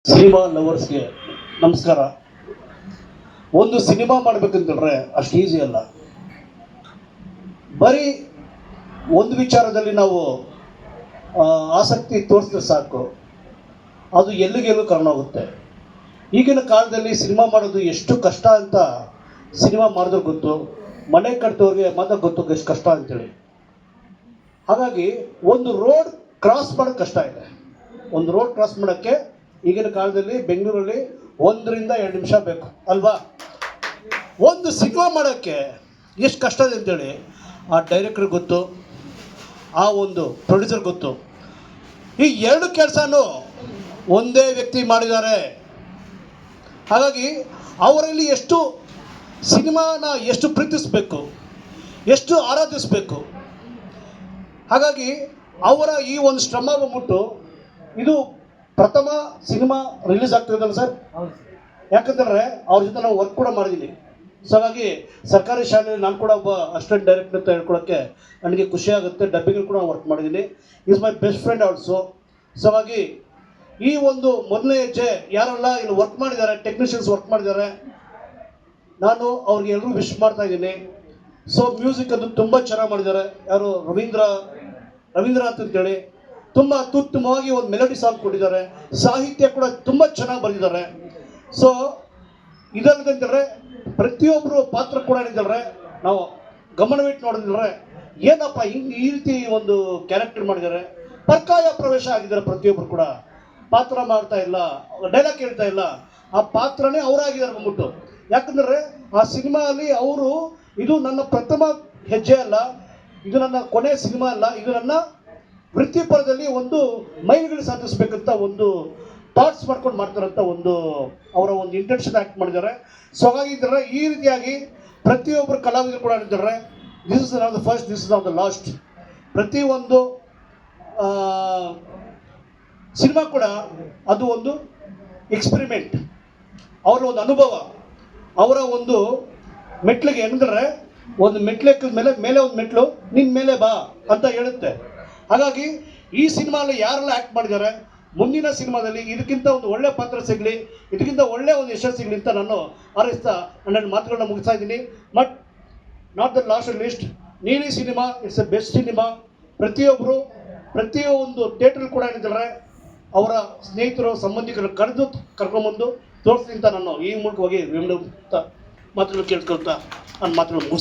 Cinema ಲವರ್ಸ್ಗೆ ನಮಸ್ಕಾರ. ಒಂದು cinema ಮಾಡಬೇಕಂತಂದ್ರೆ ಅಷ್ಟು ಈಸಿ ಅಲ್ಲ. ಬರೀ ಒಂದು ವಿಚಾರದಲ್ಲಿ ನಾವು ಆಸಕ್ತಿ ತೋರಿಸಿದ್ರೆ ಸಾಕು, ಅದು ಎಲ್ಲಿಗೆಲ್ಲೂ ಕಾರಣ ಆಗುತ್ತೆ. ಈಗಿನ ಕಾಲದಲ್ಲಿ ಸಿನಿಮಾ ಮಾಡೋದು ಎಷ್ಟು ಕಷ್ಟ ಅಂತ ಸಿನಿಮಾ ಮಾಡಿದ್ರೆ ಗೊತ್ತು, ಮನೆ ಕಟ್ಟಿದವ್ರಿಗೆ ಮಾತ್ರ ಗೊತ್ತು ಎಷ್ಟು ಕಷ್ಟ ಅಂತೇಳಿ. ಹಾಗಾಗಿ ಒಂದು ರೋಡ್ ಕ್ರಾಸ್ ಮಾಡೋಕ್ಕೆ ಕಷ್ಟ ಇದೆ. ಒಂದು ರೋಡ್ ಕ್ರಾಸ್ ಮಾಡೋಕ್ಕೆ ಈಗಿನ ಕಾಲದಲ್ಲಿ ಬೆಂಗಳೂರಲ್ಲಿ 1 ರಿಂದ 2 ನಿಮಿಷ ಬೇಕು ಅಲ್ವಾ. ಒಂದು ಸಿನಿಮಾ ಮಾಡೋಕ್ಕೆ ಎಷ್ಟು ಕಷ್ಟ ಇದೆ ಅಂತೇಳಿ ಆ ಡೈರೆಕ್ಟರ್ ಗೊತ್ತು, ಆ ಒಂದು ಪ್ರೊಡ್ಯೂಸರ್ ಗೊತ್ತು. ಈ ಎರಡು ಕೆಲಸನೂ ಒಂದೇ ವ್ಯಕ್ತಿ ಮಾಡಿದ್ದಾರೆ. ಹಾಗಾಗಿ ಅವರಲ್ಲಿ ಎಷ್ಟು ಸಿನಿಮಾನ ಎಷ್ಟು ಪ್ರೀತಿಸಬೇಕು, ಎಷ್ಟು ಆರಾಧಿಸಬೇಕು. ಹಾಗಾಗಿ ಅವರ ಈ ಒಂದು ಶ್ರಮ ಬಂದ್ಬಿಟ್ಟು ಇದು ಪ್ರಥಮ ಸಿನಿಮಾ ರಿಲೀಸ್ ಆಗ್ತಿದ್ದಲ್ಲ ಸರ್. ಯಾಕಂತಂದರೆ ಅವ್ರ ಜೊತೆ ನಾವು ವರ್ಕ್ ಕೂಡ ಮಾಡಿದ್ದೀನಿ. ಸೊ ಹಾಗಾಗಿ ಸರ್ಕಾರಿ ಶಾಲೆಯಲ್ಲಿ ನಾನು ಕೂಡ ಒಬ್ಬ ಅಸಿಸ್ಟೆಂಟ್ ಡೈರೆಕ್ಟರ್ ಅಂತ ಹೇಳ್ಕೊಳಕ್ಕೆ ನನಗೆ ಖುಷಿ ಆಗುತ್ತೆ. ಡಬ್ಬಿಂಗ್ ಕೂಡ ವರ್ಕ್ ಮಾಡಿದ್ದೀನಿ. Is my best friend also. So ಹಾಗಾಗಿ ಈ ಒಂದು ಮೊದಲನೇ ಹೆಜ್ಜೆ ಯಾರೆಲ್ಲ ಇಲ್ಲಿ ವರ್ಕ್ ಮಾಡಿದ್ದಾರೆ, ಟೆಕ್ನಿಷಿಯನ್ಸ್ ವರ್ಕ್ ಮಾಡಿದ್ದಾರೆ, ನಾನು ಅವ್ರಿಗೆ ಎಲ್ಲರೂ ವಿಶ್ ಮಾಡ್ತಾ ಇದ್ದೀನಿ. ಸೊ ಮ್ಯೂಸಿಕ್ ಅದು ತುಂಬ ಚೆನ್ನಾಗಿ ಮಾಡಿದ್ದಾರೆ. ಯಾರು ರವೀಂದ್ರನಾಥ್ ಅಂತೇಳಿ ತುಂಬ ಅತ್ಯುತ್ತಮವಾಗಿ ಒಂದು ಮೆಲೋಡಿ ಸಾಂಗ್ ಕೊಟ್ಟಿದ್ದಾರೆ. ಸಾಹಿತ್ಯ ಕೂಡ ತುಂಬ ಚೆನ್ನಾಗಿ ಬರೆದಿದ್ದಾರೆ. ಸೊ ಇದಲ್ಲದಂತಂದರೆ ಪ್ರತಿಯೊಬ್ಬರು ಪಾತ್ರ ಕೂಡ ಏನಿದ್ದಾರೆ ನಾವು ಗಮನವಿಟ್ಟು ನೋಡಿದ್ರೆ ಏನಪ್ಪ ಹಿಂಗೆ ಈ ರೀತಿ ಒಂದು ಕ್ಯಾರೆಕ್ಟರ್ ಮಾಡಿದ್ದಾರೆ, ಪರ್ಕಾಯ ಪ್ರವೇಶ ಆಗಿದ್ದಾರೆ. ಪ್ರತಿಯೊಬ್ಬರು ಕೂಡ ಪಾತ್ರ ಮಾಡ್ತಾ ಇಲ್ಲ, ಡೈಲಾಗ್ ಹೇಳ್ತಾ ಇಲ್ಲ, ಆ ಪಾತ್ರನೇ ಅವರಾಗಿದ್ದಾರೆ ಬಂದ್ಬಿಟ್ಟು. ಯಾಕಂದರೆ ಆ ಸಿನಿಮಾ ಅಲ್ಲಿ ಅವರು ಇದು ನನ್ನ ಪ್ರಥಮ ಹೆಜ್ಜೆ ಅಲ್ಲ, ಇದು ನನ್ನ ಕೊನೆಯ ಸಿನಿಮಾ ಅಲ್ಲ, ಇದು ನನ್ನ ವೃತ್ತಿಪರದಲ್ಲಿ ಒಂದು ಮೈಲಿಗಲ್ಲು ಸಾಧಿಸಬೇಕಂತ ಒಂದು ಥಾಟ್ಸ್ ಮಾಡ್ಕೊಂಡು ಮಾಡ್ತಾರಂತ ಒಂದು ಅವರ ಒಂದು ಇಂಟೆನ್ಷನ್ ಆ್ಯಕ್ಟ್ ಮಾಡಿದ್ದಾರೆ. ಸೊ ಹಾಗಾಗಿದ್ದಾರೆ ಈ ರೀತಿಯಾಗಿ ಪ್ರತಿಯೊಬ್ಬರು ಕಲಾವಿದರು ಕೂಡ ಇದ್ದಾರೆ. This is not the first, this is not the last. ಪ್ರತಿಯೊಂದು ಸಿನಿಮಾ ಕೂಡ ಅದು ಒಂದು ಎಕ್ಸ್ಪೆರಿಮೆಂಟ್, ಅವರ ಒಂದು ಅನುಭವ, ಅವರ ಒಂದು ಮೆಟ್ಲಿಗೆ ಏನಂದರೆ ಒಂದು ಮೆಟ್ಲೆಕ್ಕದ ಮೇಲೆ ಒಂದು ಮೆಟ್ಲು ನಿನ್ನ ಮೇಲೆ ಬಾ ಅಂತ ಹೇಳುತ್ತೆ. ಹಾಗಾಗಿ ಈ ಸಿನಿಮಾಲ್ಲಿ ಯಾರೆಲ್ಲ ಆ್ಯಕ್ಟ್ ಮಾಡಿದ್ದಾರೆ, ಮುಂದಿನ ಸಿನಿಮಾದಲ್ಲಿ ಇದಕ್ಕಿಂತ ಒಂದು ಒಳ್ಳೆ ಪಾತ್ರ ಸಿಗಲಿ, ಇದಕ್ಕಿಂತ ಒಳ್ಳೆ ಒಂದು ಯಶಸ್ಸು ಸಿಗಲಿ ಅಂತ ನಾನು ಹಾರೈಸ್ತಾ ನನ್ನ ಮಾತುಗಳನ್ನ ಮುಗಿಸ್ತಾ ಇದ್ದೀನಿ. But not the last list, Neeli cinema it's a best cinema. ಪ್ರತಿಯೊಂದು ಥಿಯೇಟ್ರಲ್ಲಿ ಕೂಡ ಏನಿದ್ದಾರೆ ಅವರ ಸ್ನೇಹಿತರು ಸಂಬಂಧಿಕರು ಕರ್ಕೊಂಬಂದು ತೋರಿಸ್ತೀನಿ ಅಂತ ನಾನು ಈ ಮೂಲಕವಾಗಿ ಮಾತುಗಳು ಕೇಳ್ಕೊಳ್ತಾ ನನ್ನ ಮಾತುಗಳು ಮುಗಿಸ್ತೀನಿ.